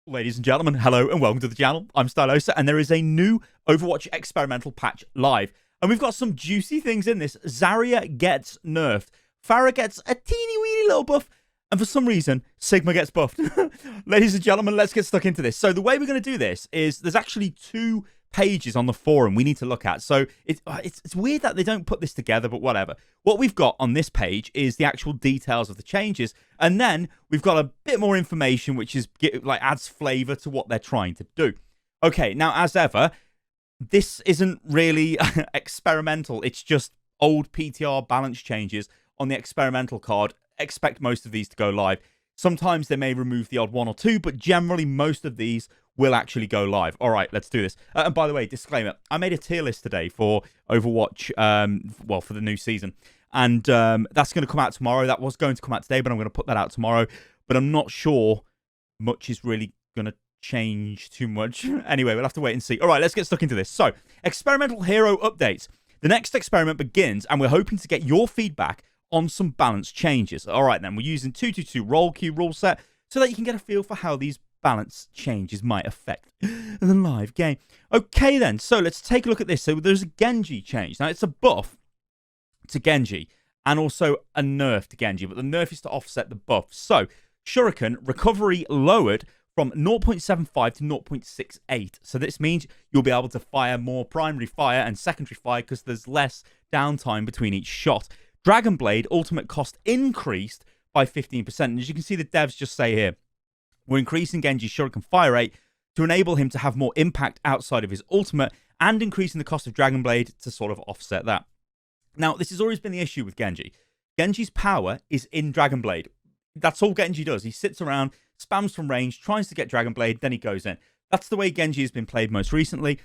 Ladies and gentlemen, hello and welcome to the channel. I'm Stylosa, and there is a new Overwatch Experimental patch live. And we've got some juicy things in this. Zarya gets nerfed. Pharah gets a teeny weeny little buff. And for some reason, Sigma gets buffed. Ladies and gentlemen, let's get stuck into this. So the way we're going to do this is there's actually two pages on the forum we need to look at. So it's weird that they don't put this together, but whatever. What we've got on this page is the actual details of the changes, and then we've got a bit more information which is like adds flavor to what they're trying to do. Okay, now as ever, this isn't really experimental. It's just old PTR balance changes on the experimental card. Expect most of these to go live. Sometimes they may remove the odd one or two, but generally most of these will actually go live. All right, let's do this. And by the way, disclaimer, I made a tier list today for Overwatch, well, for the new season. And that's going to come out tomorrow. That was going to come out today, but I'm going to put that out tomorrow. But I'm not sure much is really going to change too much. Anyway, we'll have to wait and see. All right, let's get stuck into this. So, experimental hero updates. The next experiment begins, and we're hoping to get your feedback on some balance changes. All right, then, we're using 222 roll queue rule set so that you can get a feel for how these balance changes might affect the live game. Okay, then, so let's take a look at this. So there's a Genji change. Now, it's a buff to Genji and also a nerf to Genji, but the nerf is to offset the buff. So, Shuriken recovery lowered from 0.75 to 0.68. So this means you'll be able to fire more primary fire and secondary fire because there's less downtime between each shot. Dragon Blade ultimate cost increased by 15%. And as you can see, the devs just say here, we're increasing Genji's Shuriken fire rate to enable him to have more impact outside of his ultimate and increasing the cost of Dragon Blade to sort of offset that. Now, this has always been the issue with Genji. Genji's power is in Dragon Blade. That's all Genji does. He sits around, spams from range, tries to get Dragon Blade, then he goes in. That's the way Genji has been played most recently.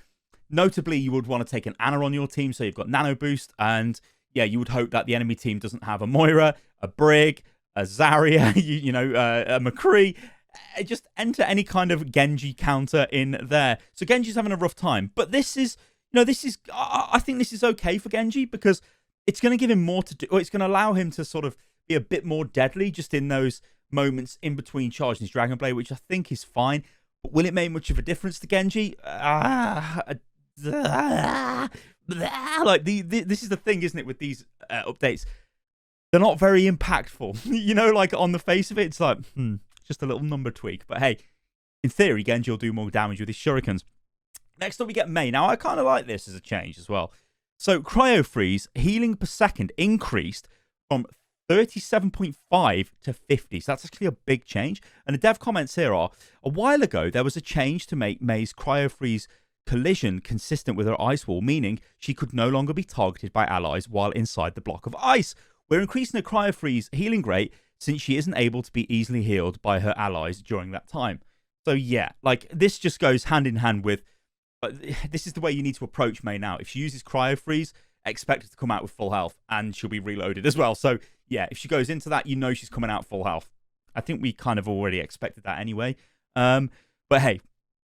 Notably, you would want to take an Ana on your team, so you've got Nano Boost, and yeah, you would hope that the enemy team doesn't have a Moira, a Brig, a Zarya, a McCree. Just enter any kind of Genji counter in there. So Genji's having a rough time. But this is, I think this is okay for Genji because it's going to give him more to do, or it's going to allow him to sort of be a bit more deadly just in those moments in between charging his Dragon Blade, which I think is fine. But will it make much of a difference to Genji? Like this is the thing, isn't it, with these updates? They're not very impactful. Like on the face of it, it's like, just a little number tweak. But hey, in theory, Genji will do more damage with his shurikens. Next up, we get Mei. Now, I kind of like this as a change as well. So, Cryo Freeze, healing per second increased from 37.5 to 50. So that's actually a big change. And the dev comments here are, a while ago, there was a change to make Mei's Cryo Freeze collision consistent with her ice wall, meaning she could no longer be targeted by allies while inside the block of ice. We're increasing her Cryo Freeze healing rate since she isn't able to be easily healed by her allies during that time. So yeah, like this just goes hand in hand with, this is the way you need to approach Mei now. If she uses Cryo Freeze, expect her to come out with full health and she'll be reloaded as well. So yeah, if she goes into that, she's coming out full health. I think we kind of already expected that anyway. But hey,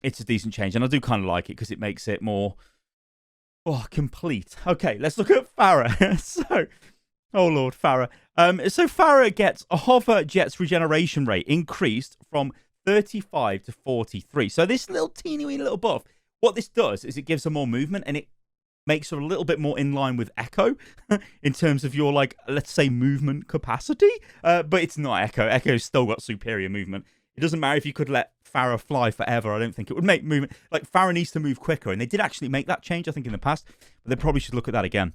it's a decent change and I do kind of like it because it makes it more complete. Okay, let's look at Pharah. So, oh Lord, Pharah. So Pharah gets a hover jet's regeneration rate increased from 35 to 43. So this little teeny weeny little buff, what this does is it gives her more movement and it makes her a little bit more in line with Echo in terms of your, like, let's say movement capacity. But it's not Echo. Echo's still got superior movement. It doesn't matter if you could let Pharah fly forever. I don't think it would make movement. Like, Pharah needs to move quicker. And they did actually make that change, I think, in the past. But they probably should look at that again.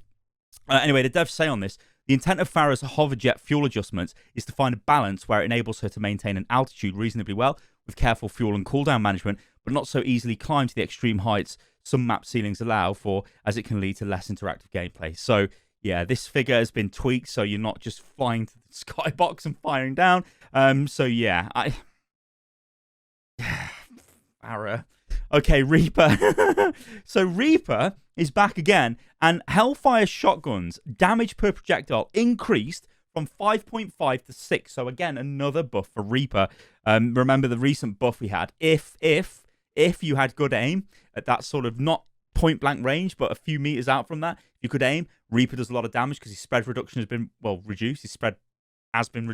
Anyway, the devs say on this, the intent of Pharah's hover jet fuel adjustments is to find a balance where it enables her to maintain an altitude reasonably well with careful fuel and cooldown management, but not so easily climb to the extreme heights some map ceilings allow for, as it can lead to less interactive gameplay. So, yeah, this figure has been tweaked so you're not just flying to the skybox and firing down. So, yeah, Pharah. Okay, Reaper. So Reaper is back again, and Hellfire shotguns damage per projectile increased from 5.5 to 6. So again, another buff for Reaper. Remember the recent buff we had. If you had good aim at that sort of not point blank range, but a few meters out from that, if you could aim, Reaper does a lot of damage because his spread reduction has been reduced. His spread has been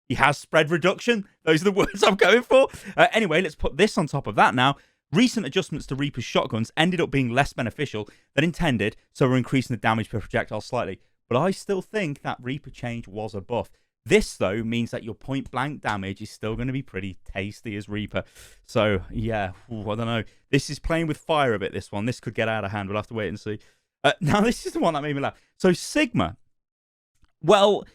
He has spread reduction. Those are the words I'm going for. Anyway, let's put this on top of that now. Recent adjustments to Reaper's shotguns ended up being less beneficial than intended, so we're increasing the damage per projectile slightly. But I still think that Reaper change was a buff. This, though, means that your point-blank damage is still going to be pretty tasty as Reaper. So, yeah, I don't know. This is playing with fire a bit, this one. This could get out of hand. We'll have to wait and see. Now, this is the one that made me laugh. So, Sigma. Well,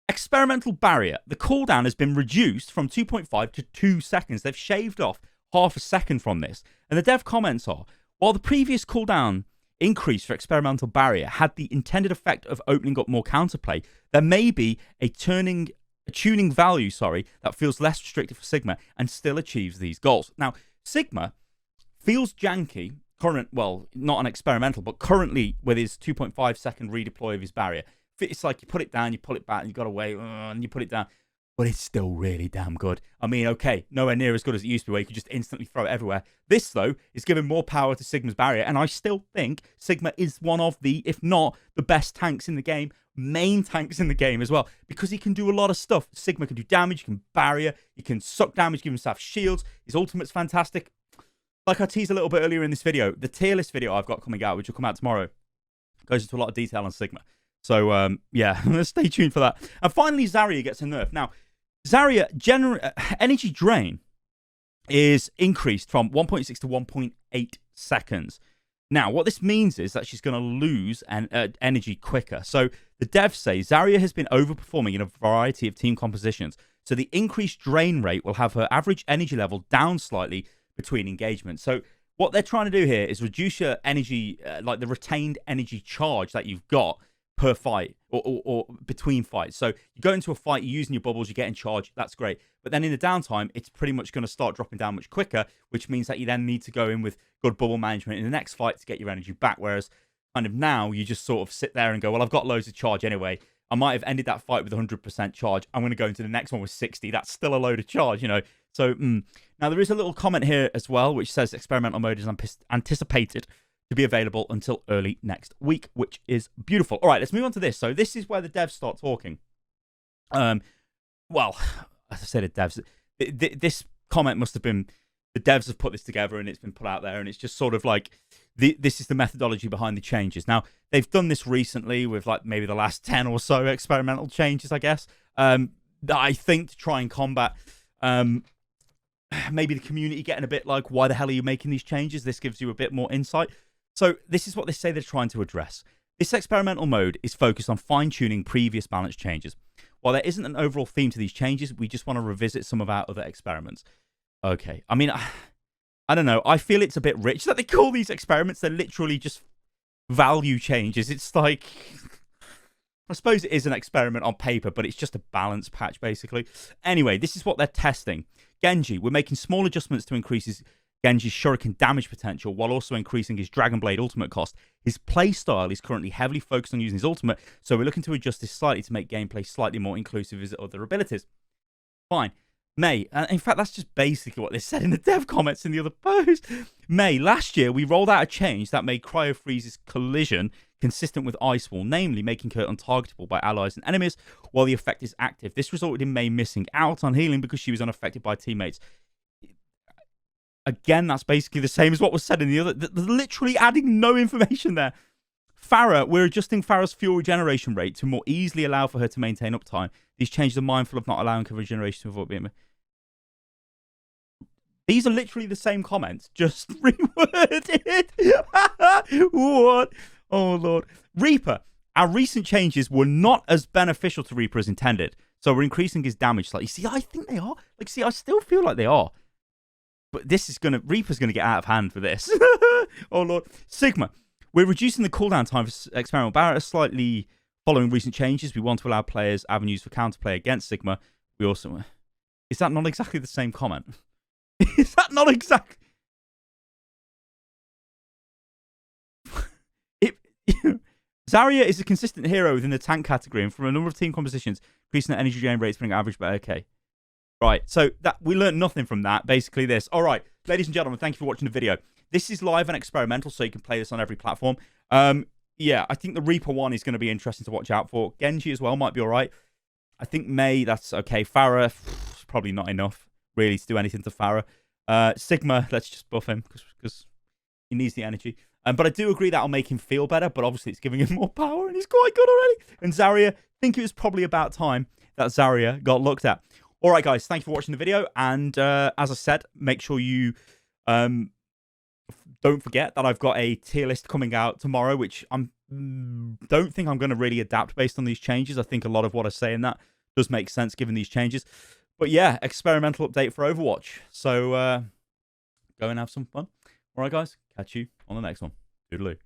experimental barrier. The cooldown has been reduced from 2.5 to 2 seconds. They've shaved off half a second from this. And the dev comments are, while the previous cooldown increase for experimental barrier had the intended effect of opening up more counterplay, there may be a tuning value, that feels less restrictive for Sigma and still achieves these goals. Now, Sigma feels janky, well, not an experimental, but currently with his 2.5 second redeploy of his barrier. It's like you put it down, you pull it back, and you got to wait, and you put it down. But it's still really damn good. I mean, okay, nowhere near as good as it used to be, where you could just instantly throw it everywhere. This, though, is giving more power to Sigma's barrier, and I still think Sigma is one of the, if not the best tanks in the game, main tanks in the game as well, because he can do a lot of stuff. Sigma can do damage, he can barrier, he can suck damage, give himself shields. His ultimate's fantastic. Like I teased a little bit earlier in this video, the tier list video I've got coming out, which will come out tomorrow, goes into a lot of detail on Sigma. So, yeah, stay tuned for that. And finally, Zarya gets a nerf. Now, Zarya energy drain is increased from 1.6 to 1.8 seconds. Now, what this means is that she's going to lose energy quicker. So, the devs say Zarya has been overperforming in a variety of team compositions. So, the increased drain rate will have her average energy level down slightly between engagements. So, what they're trying to do here is reduce your energy, like the retained energy charge that you've got per fight or between fights. So you go into a fight, you're using your bubbles, you get in charge, that's great. But then in the downtime, it's pretty much going to start dropping down much quicker, which means that you then need to go in with good bubble management in the next fight to get your energy back. Whereas kind of now you just sort of sit there and go, well, I've got loads of charge anyway. I might have ended that fight with 100% charge. I'm going to go into the next one with 60. That's still a load of charge, you know. So now there is a little comment here as well, which says experimental mode is anticipated to be available until early next week, which is beautiful. All right, let's move on to this. So this is where the devs start talking. Well, as I said, the devs, this comment must have been, the devs have put this together and it's been put out there, and it's just sort of like, this is the methodology behind the changes. Now, they've done this recently with like maybe the last 10 or so experimental changes, I guess, I think to try and combat maybe the community getting a bit like, why the hell are you making these changes? This gives you a bit more insight. So this is what they say they're trying to address. This experimental mode is focused on fine-tuning previous balance changes. While there isn't an overall theme to these changes, we just want to revisit some of our other experiments. Okay, I mean, I don't know. I feel it's a bit rich that they call these experiments. They're literally just value changes. It's like, I suppose it is an experiment on paper, but it's just a balance patch, basically. Anyway, this is what they're testing. Genji, we're making small adjustments to increase Genji's shuriken damage potential while also increasing his Dragon Blade ultimate cost. His playstyle is currently heavily focused on using his ultimate, so we're looking to adjust this slightly to make gameplay slightly more inclusive of his other abilities. Fine. May, in fact, that's just basically what they said in the dev comments in the other post. May, last year, we rolled out a change that made Cryo Freeze's collision consistent with Ice Wall, namely making her untargetable by allies and enemies while the effect is active. This resulted in May missing out on healing because she was unaffected by teammates. Again, that's basically the same as what was said in the other. They're literally adding no information there. Pharah, we're adjusting Pharah's fuel regeneration rate to more easily allow for her to maintain uptime. These changes are mindful of not allowing her regeneration to avoid being... These are literally the same comments, just reworded. What? Oh, Lord. Reaper, our recent changes were not as beneficial to Reaper as intended, so we're increasing his damage slightly. See, I think they are. Like, see, I still feel like they are. But this is going to... Reaper's going to get out of hand for this. Oh, Lord. Sigma. We're reducing the cooldown time for experimental barrier slightly following recent changes. We want to allow players avenues for counterplay against Sigma. We also... Is that not exactly the same comment? Is that not exactly... Zarya is a consistent hero within the tank category, and from a number of team compositions, increasing the energy drain rates bring average, but okay. Right, so that we learned nothing from that. Basically this. All right, ladies and gentlemen, thank you for watching the video. This is live and experimental, so you can play this on every platform. Yeah, I think the Reaper one is going to be interesting to watch out for. Genji as well might be all right. I think May, that's okay. Pharah, probably not enough, really, to do anything to Pharah. Sigma, let's just buff him, because he needs the energy. But I do agree that'll make him feel better, but obviously it's giving him more power, and he's quite good already. And Zarya, I think it was probably about time that Zarya got looked at. All right, guys, thank you for watching the video. And as I said, make sure you don't forget that I've got a tier list coming out tomorrow, which I don't think I'm going to really adapt based on these changes. I think a lot of what I say in that does make sense given these changes. But yeah, experimental update for Overwatch. So go and have some fun. All right, guys, catch you on the next one. Toodaloo.